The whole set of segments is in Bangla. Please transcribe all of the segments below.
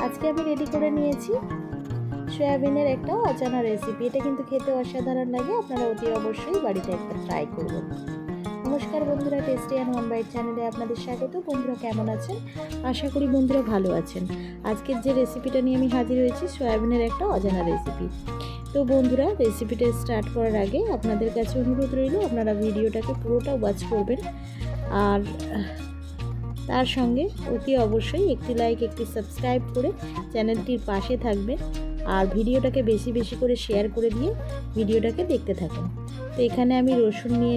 আজকে আমি রেডি করে নিয়েছি সয়াবিনের একটা অজানা রেসিপি। এটা কিন্তু খেতে অসাধারণ লাগে, আপনারা অতি অবশ্যই বাড়িতে একটা ট্রাই করবেন। নমস্কার বন্ধুরা, টেস্টি অ্যান্ড ওয়ান বাইট চ্যানেলে আপনাদের স্বাগত। বন্ধুরা কেমন আছেন? আশা করি বন্ধুরা ভালো আছেন। আজকের যে রেসিপিটা নিয়ে আমি হাজির হয়েছি সয়াবিনের একটা অজানা রেসিপি। তো বন্ধুরা, রেসিপিটা স্টার্ট করার আগে আপনাদের কাছে অনুরোধ রইল আপনারা ভিডিওটাকে পুরোটা ওয়াচ করবেন, আর তার সঙ্গে অতি অবশ্যই একটি লাইক একটি সাবস্ক্রাইব করে চ্যানেলটির পাশে থাকবেন, আর ভিডিওটাকে বেশি বেশি করে শেয়ার করে দিয়ে ভিডিওটাকে দেখতে থাকুন। তো এখানে আমি রসুন নিয়ে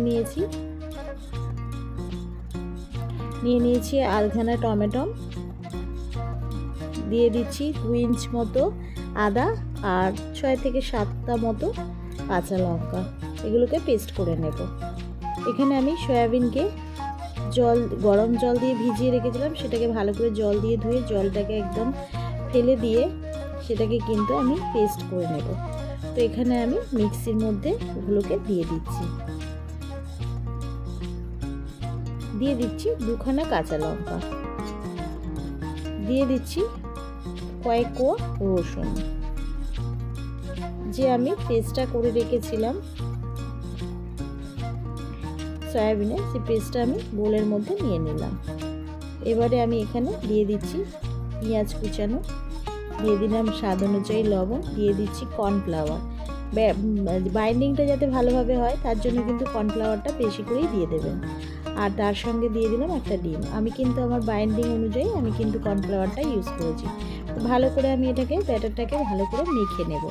নিয়েছি আধখানা টমেটো, দিয়ে দিচ্ছি 2 ইঞ্চ মতো আদা আর 6 থেকে 7টা মতো কাঁচা লঙ্কা। এগুলোকে পেস্ট করে নেব। এখানে আমি সয়াবিনকে গরম জল দিয়ে ভিজিয়ে রেখেছিলাম, সেটাকে ভালো করে জল দিয়ে ধুয়ে জলটাকে একদম ফেলে দিয়ে সেটাকে কিন্তু আমি পেস্ট করে নেব। তো এখানে আমি মিক্সির মধ্যে ওগুলোকে দিয়ে দিচ্ছি 2খানা কাঁচা লঙ্কা, দিয়ে দিচ্ছি কয়েক কোয়া রসুন, যে আমি পেস্টটা করে রেখেছিলাম সয়াবিনে, সেই পেস্টটা আমি বোলের মধ্যে নিয়ে নিলাম। এবারে আমি এখানে দিয়ে দিচ্ছি পেঁয়াজ কুচানো, দিয়ে দিলাম স্বাদ অনুযায়ী লবণ, দিয়ে দিচ্ছি কর্নফ্লাওয়ার। বাইন্ডিংটা যাতে ভালোভাবে হয় তার জন্য কিন্তু কর্নফ্লাওয়ারটা বেশি করেই দিয়ে দেবেন। আর তার সঙ্গে দিয়ে দিলাম একটা ডিম। আমি কিন্তু আমার বাইন্ডিং অনুযায়ী আমি কিন্তু কর্নফ্লাওয়ারটা ইউজ করেছি। ভালো করে আমি ব্যাটারটাকে ভালো করে মেখে নেব।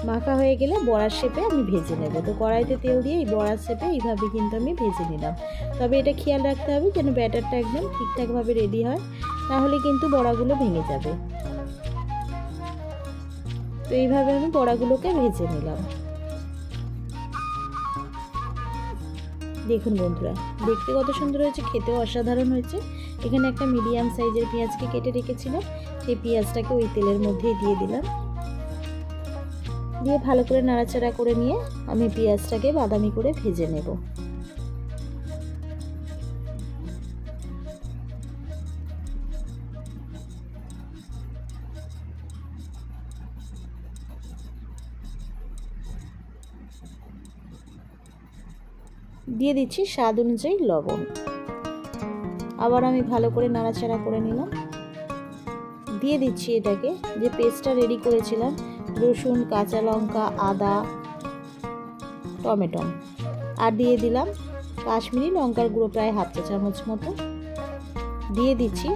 মাখা হয়ে গেলে বড়ার শেপে আমি ভেজে নেব। তো কড়াইতে তেল দিয়ে এই বড়ার শেপে এইভাবে কিন্তু আমি ভেজে নিলাম। তবে এটা খেয়াল রাখতে হবে যেন ব্যাটারটা একদম ঠিকঠাকভাবে রেডি হয়, তাহলে কিন্তু বড়াগুলো ভেঙে যাবে। তো এইভাবে আমি বড়াগুলোকে ভেজে নিলাম। দেখুন বন্ধুরা, দেখতে কত সুন্দর হয়েছে, খেতেও অসাধারণ হয়েছে। এখানে একটা মিডিয়াম সাইজের পেঁয়াজকে কেটে রেখেছিলাম, সেই পেঁয়াজটাকে ওই তেলের মধ্যেই দিয়ে দিলাম। দিয়ে ভালো করে নাড়াচাড়া করে নিয়ে আমি পেঁয়াজটাকে বাদামি করে ভেজে নেব। দিয়ে দিচ্ছি স্বাদ অনুযায়ী লবণ। আবার আমি ভালো করে নাড়াচাড়া করে নিলাম। দিয়ে দিচ্ছি এটাকে যে পেস্টটা রেডি করেছিলাম, রসুন, কাঁচা লঙ্কা, আদা, টমেটো, আর দিয়ে দিলাম কাশ্মীরি লঙ্কার গুঁড়ো প্রায় 1/2 চা চামচ মতো, দিয়ে দিচ্ছি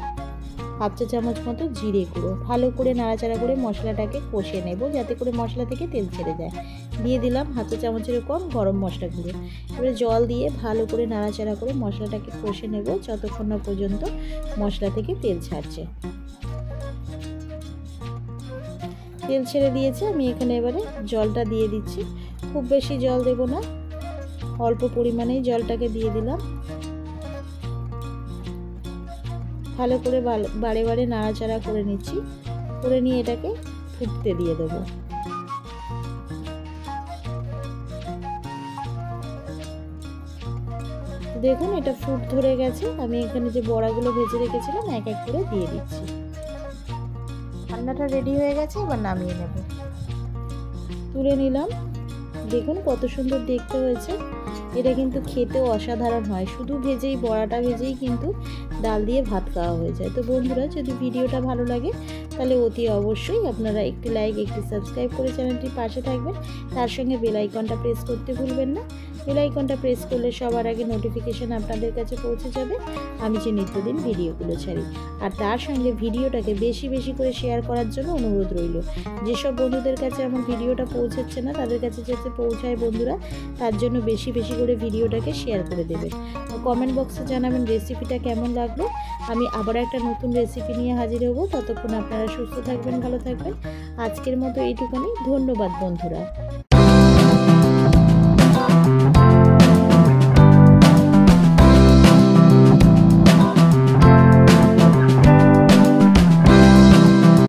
1/2 চা চামচ মতো জিরে গুঁড়ো। ভালো করে নাড়াচাড়া করে মশলাটাকে কষিয়ে নেব যাতে করে মশলা থেকে তেল ছেড়ে যায়। দিয়ে দিলাম 1/2 চা চামচের কম গরম মশলা গুঁড়ো। এবারে জল দিয়ে ভালো করে নাড়াচাড়া করে মশলাটাকে কষে নেব যতক্ষণ না পর্যন্ত মশলা থেকে তেল ছাড়ছে। তেল ছেড়ে দিয়েছে, আমি এখানে এবারে জলটা দিয়ে দিচ্ছি। খুব বেশি জল দেব না, অল্প পরিমাণেই জলটাকে দিয়ে দিলাম। ভালো করে বারে বারে নাড়াচাড়া করে নিচ্ছি, করে নিয়ে এটাকে ফুটতে দিয়ে দেবো। দেখুন এটা ফুট ধরে গেছে। আমি এখানে যে বড়াগুলো ভেজে রেখেছিলাম এক এক করে দিয়ে দিচ্ছি। রান্নাটা রেডি হয়ে গেছে, এবার নামিয়ে নেব। তুলে নিলাম। দেখুন কত সুন্দর দেখতে হয়েছে। এটা কিন্তু খেতেও অসাধারণ হয়। শুধু বড়াটা ভেজেই কিন্তু ডাল দিয়ে ভাত খাওয়া হয়ে যায়। তো বন্ধুরা, যদি ভিডিওটা ভালো লাগে তাহলে অতি অবশ্যই আপনারা একটি লাইক একটি সাবস্ক্রাইব করে চ্যানেলটির পাশে থাকবেন। তার সঙ্গে বেল আইকনটা প্রেস করতে ভুলবেন না। বেল আইকনটা প্রেস করলে সবার আগে নোটিফিকেশান আপনাদের কাছে পৌঁছে যাবে আমি যে নিত্যদিন ভিডিওগুলো ছাড়ি। আর তার সঙ্গে ভিডিওটাকে বেশি বেশি করে শেয়ার করার জন্য অনুরোধ রইল। যেসব বন্ধুদের কাছে আমার ভিডিওটা পৌঁছাচ্ছে না তাদের কাছে যাতে পৌঁছায় বন্ধুরা, তার জন্য বেশি বেশি করে ভিডিওটাকে শেয়ার করে দেবেন। কমেন্ট বক্সে জানাবেন রেসিপিটা কেমন লাগলো। আমি আবার একটা নতুন রেসিপি নিয়ে হাজির হব। ততক্ষণ আপনারা সুস্থ থাকবেন, ভালো থাকবেন। আজকের মতো এইটুখানি। ধন্যবাদ বন্ধুরা।